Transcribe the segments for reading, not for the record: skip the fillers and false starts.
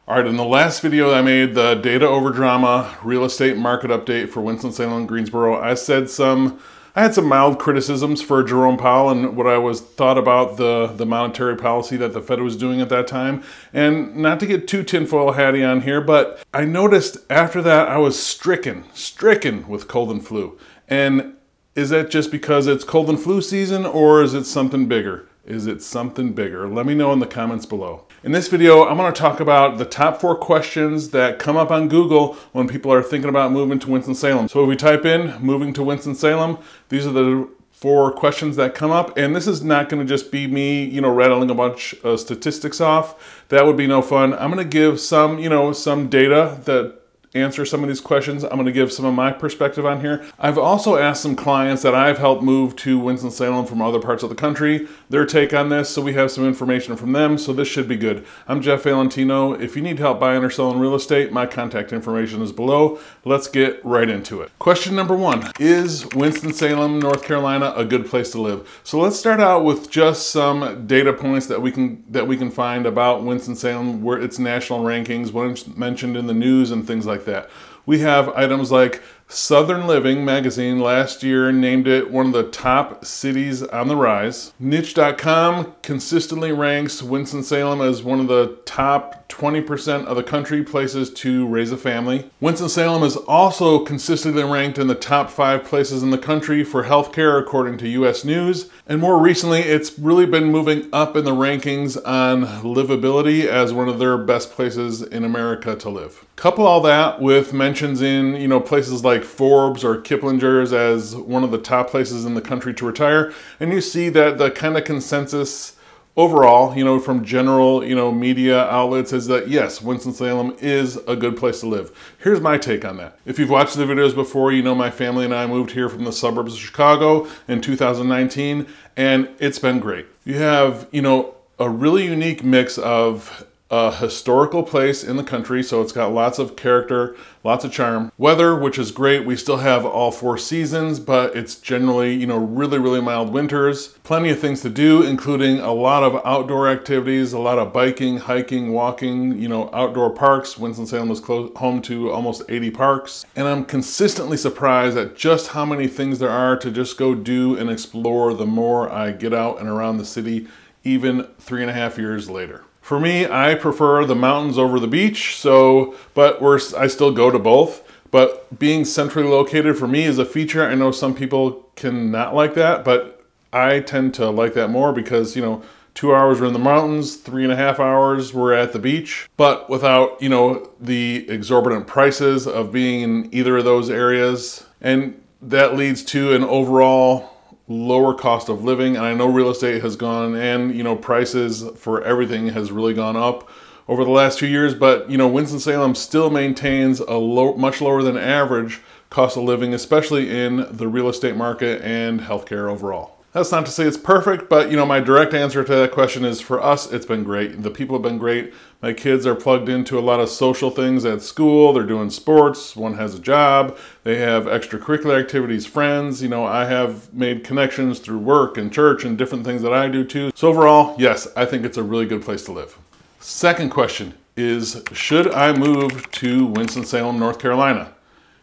All right, in the last video I made, the data over drama real estate market update for Winston-Salem, Greensboro, I had some mild criticisms for Jerome Powell and what I thought about the monetary policy that the Fed was doing at that time. And not to get too tinfoil hatty on here, but I noticed after that I was stricken with cold and flu. And is that just because it's cold and flu season, or is it something bigger? Is it something bigger? Let me know in the comments below. In this video, I'm going to talk about the top 4 questions that come up on Google when people are thinking about moving to Winston-Salem. So if we type in moving to Winston-Salem, these are the 4 questions that come up. And this is not going to just be me, rattling a bunch of statistics off. That would be no fun. I'm going to give some, some data that answer some of these questions. I'm going to give some of my perspective on here. I've also asked some clients that I've helped move to Winston-Salem from other parts of the country their take on this, so we have some information from them, so this should be good. I'm Jeff Valentino. If you need help buying or selling real estate, my contact information is below. Let's get right into it. Question number 1, is Winston-Salem, North Carolina a good place to live? So let's start out with just some data points that we can find about Winston-Salem, where its national rankings, what it's mentioned in the news and things like that. We have items like Southern Living magazine last year named it one of the top cities on the rise. Niche.com consistently ranks Winston-Salem as one of the top 20% of the country places to raise a family. Winston-Salem is also consistently ranked in the top 5 places in the country for healthcare according to US News. And more recently, it's really been moving up in the rankings on livability as one of their best places in America to live. Couple all that with mentions in, places like Forbes or Kiplinger's as one of the top places in the country to retire, and you see that the kind of consensus overall, from general, media outlets is that yes, Winston-Salem is a good place to live. Here's my take on that. If you've watched the videos before, my family and I moved here from the suburbs of Chicago in 2019, and it's been great. You have, a really unique mix of a historical place in the country, so it's got lots of character, lots of charm. Weather, which is great. We still have all 4 seasons, but it's generally, really mild winters. Plenty of things to do, including a lot of outdoor activities, a lot of biking, hiking, walking, outdoor parks. Winston-Salem is home to almost 80 parks. And I'm consistently surprised at just how many things there are to just go do and explore the more I get out and around the city, even 3.5 years later. For me, I prefer the mountains over the beach, but I still go to both. But being centrally located for me is a feature. I know some people can not like that, but I tend to like that more because, 2 hours we're in the mountains, 3.5 hours we're at the beach, but without, the exorbitant prices of being in either of those areas. And that leads to an overall lower cost of living. And I know real estate has gone and, prices for everything has really gone up over the last 2 years, but, Winston-Salem still maintains a much lower than average cost of living, especially in the real estate market and healthcare overall. That's not to say it's perfect, but my direct answer to that question is for us, it's been great. The people have been great. My kids are plugged into a lot of social things at school. They're doing sports. One has a job. They have extracurricular activities, friends. I have made connections through work and church and different things that I do too. So overall, yes, I think it's a really good place to live. Second question is, should I move to Winston-Salem, North Carolina?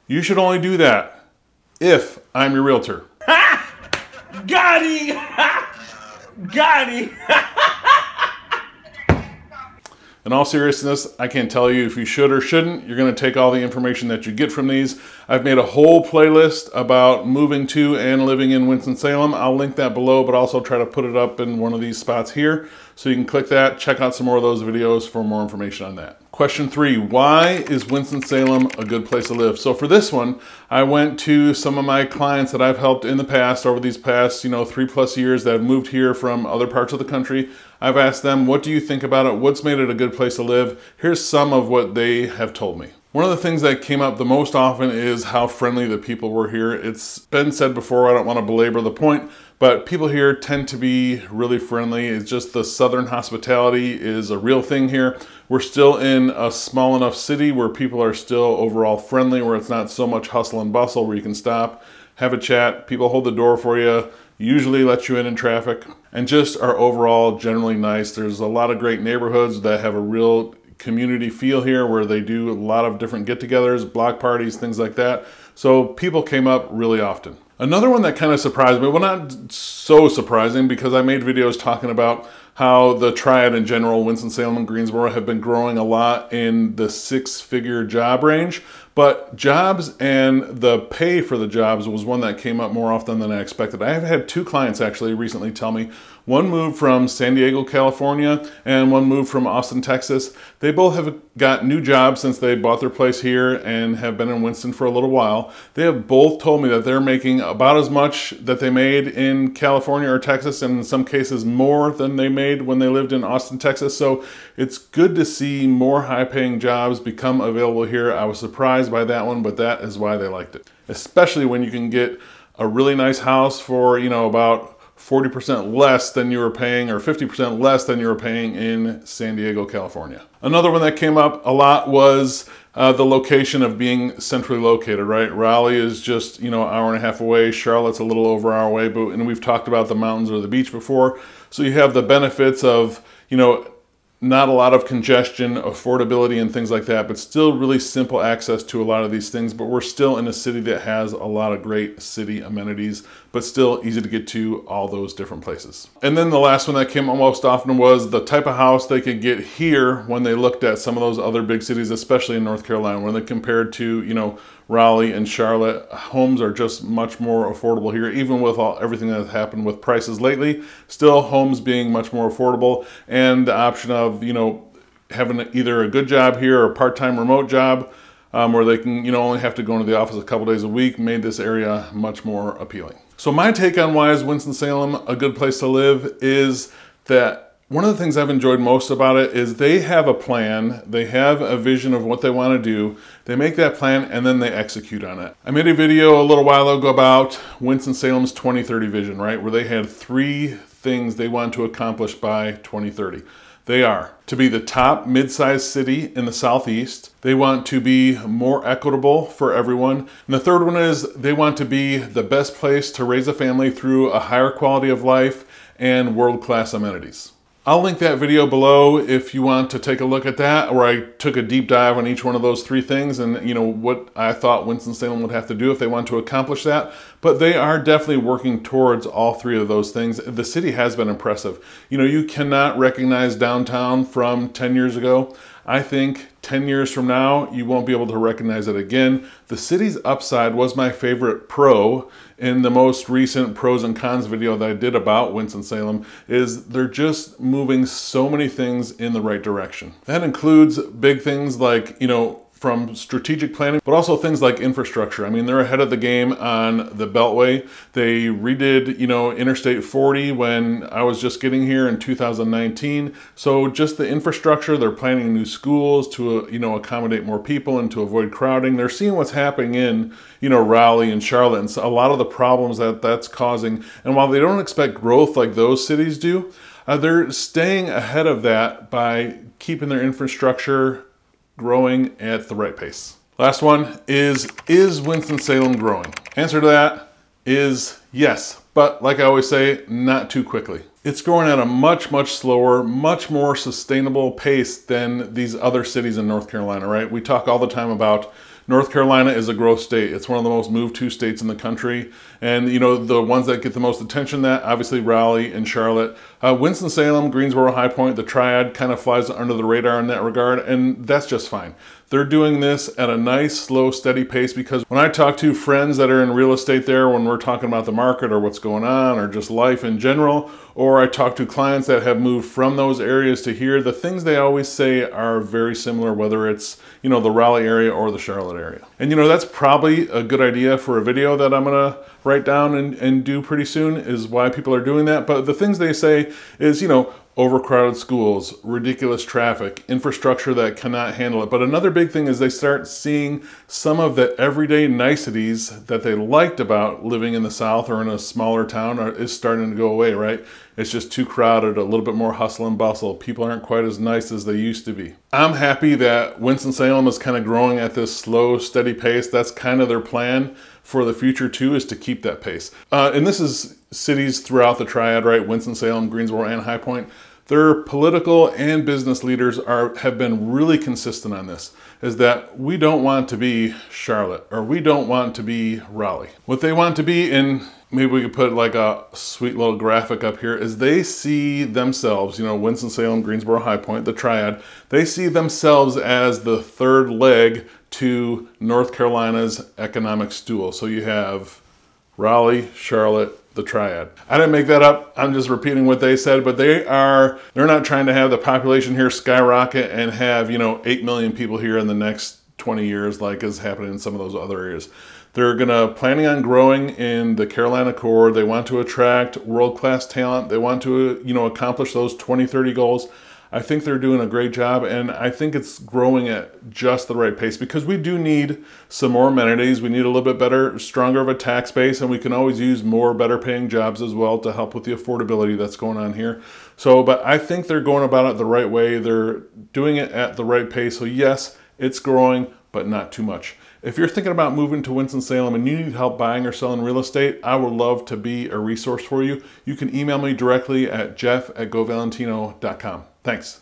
You should only do that if I'm your realtor. Got him! Got him! In all seriousness, I can't tell you if you should or shouldn't. You're going to take all the information that you get from these. I've made a whole playlist about moving to and living in Winston-Salem. I'll link that below, but also try to put it up in one of these spots here. So you can click that, check out some more of those videos for more information on that. Question 3, why is Winston-Salem a good place to live? So for this one, I went to some of my clients that I've helped in the past, over these past, 3+ years that have moved here from other parts of the country. I've asked them, what do you think about it? What's made it a good place to live? Here's some of what they have told me. One of the things that came up the most often is how friendly the people were here. It's been said before, I don't want to belabor the point, but people here tend to be really friendly. It's just the Southern hospitality is a real thing here. We're still in a small enough city where people are still overall friendly, where it's not so much hustle and bustle, where you can stop, have a chat, people hold the door for you, usually let you in traffic, and just are overall generally nice. There's a lot of great neighborhoods that have a real community feel here where they do a lot of different get-togethers, block parties, things like that. So people came up really often. Another one that kind of surprised me, well, not so surprising because I made videos talking about how the Triad in general, Winston-Salem and Greensboro, have been growing a lot in the six-figure job range. But jobs and the pay for the jobs was one that came up more often than I expected. I have had two clients actually recently tell me, one moved from San Diego, California, and one moved from Austin, Texas. They both have got new jobs since they bought their place here and have been in Winston for a little while. They have both told me that they're making about as much that they made in California or Texas, and in some cases more than they made when they lived in Austin, Texas. So it's good to see more high-paying jobs become available here. I was surprised by that one, but that is why they liked it. Especially when you can get a really nice house for, you know, about 40% less than you were paying or 50% less than you were paying in San Diego, California. Another one that came up a lot was the location of being centrally located, right? Raleigh is just, you know, an hour and a half away. Charlotte's a little over an hour away, and we've talked about the mountains or the beach before. So you have the benefits of, you know, not a lot of congestion, affordability, and things like that, but still really simple access to a lot of these things. But we're still in a city that has a lot of great city amenities, but still easy to get to all those different places. And then the last one that came up most often was the type of house they could get here when they looked at some of those other big cities, especially in North Carolina, when they compared to, you know, Raleigh and Charlotte. Homes are just much more affordable here, even with everything that has happened with prices lately. Still, homes being much more affordable, and the option of, you know, having either a good job here or a part-time remote job where they can, you know, only have to go into the office a couple days a week made this area much more appealing. So my take on why is Winston-Salem a good place to live is that one of the things I've enjoyed most about it is they have a plan, they have a vision of what they want to do, they make that plan, and then they execute on it. I made a video a little while ago about Winston-Salem's 2030 vision, right? Where they had 3 things they want to accomplish by 2030. They are to be the top mid-sized city in the Southeast. They want to be more equitable for everyone. And the third one is they want to be the best place to raise a family through a higher quality of life and world-class amenities. I'll link that video below if you want to take a look at that, where I took a deep dive on each one of those 3 things and, you know, what I thought Winston-Salem would have to do if they want to accomplish that. But they are definitely working towards all 3 of those things. The city has been impressive. You know, you cannot recognize downtown from 10 years ago. I think 10 years from now, you won't be able to recognize it again. The city's upside was my favorite pro in the most recent pros and cons video that I did about Winston-Salem, is they're just moving so many things in the right direction. That includes big things like, you know, from strategic planning, but also things like infrastructure. I mean, they're ahead of the game on the Beltway. They redid, you know, Interstate 40 when I was just getting here in 2019. So just the infrastructure, they're planning new schools to, you know, accommodate more people and to avoid crowding. They're seeing what's happening in, you know, Raleigh and Charlotte and so a lot of the problems that that's causing. And while they don't expect growth like those cities do, they're staying ahead of that by keeping their infrastructure growing at the right pace. Last one is Winston-Salem growing? Answer to that is yes, but like I always say, not too quickly. It's growing at a much, much slower, much more sustainable pace than these other cities in North Carolina, right? We talk all the time about North Carolina is a growth state. It's one of the most moved to states in the country. And, you know, the ones that get the most attention, that obviously Raleigh and Charlotte. Winston-Salem, Greensboro, High Point, the Triad kind of flies under the radar in that regard, and that's just fine. They're doing this at a nice, slow, steady pace, because when I talk to friends that are in real estate there, when we're talking about the market or what's going on or just life in general, or I talk to clients that have moved from those areas to here, the things they always say are very similar, whether it's, you know, the Raleigh area or the Charlotte area. And, you know, that's probably a good idea for a video that I'm gonna write down and do pretty soon, is why people are doing that. But the things they say is, you know, overcrowded schools, ridiculous traffic, infrastructure that cannot handle it. But another big thing is they start seeing some of the everyday niceties that they liked about living in the South or in a smaller town is starting to go away, right? It's just too crowded, a little bit more hustle and bustle. People aren't quite as nice as they used to be. I'm happy that Winston-Salem is kind of growing at this slow, steady pace. That's kind of their plan for the future too, is to keep that pace. And this is cities throughout the Triad, right? Winston-Salem, Greensboro, and High Point. Their political and business leaders have been really consistent on this, is that we don't want to be Charlotte, or we don't want to be Raleigh. What they want to be, and maybe we could put like a sweet little graphic up here, is they see themselves, you know, Winston-Salem, Greensboro, High Point, the triad, they see themselves as the third leg to North Carolina's economic stool. So you have Raleigh, Charlotte, the triad. I didn't make that up. I'm just repeating what they said, but they're not trying to have the population here skyrocket and have, you know, 8 million people here in the next 20 years like is happening in some of those other areas. They're planning on growing in the Carolina core. They want to attract world-class talent. They want to, you know, accomplish those 2030 goals. I think they're doing a great job, and I think it's growing at just the right pace because we do need some more amenities. We need a little bit better, stronger of a tax base, and we can always use more better paying jobs as well to help with the affordability that's going on here. So, but I think they're going about it the right way. They're doing it at the right pace. So yes, it's growing, but not too much. If you're thinking about moving to Winston-Salem and you need help buying or selling real estate, I would love to be a resource for you. You can email me directly at jeff@govalentino.com. Thanks.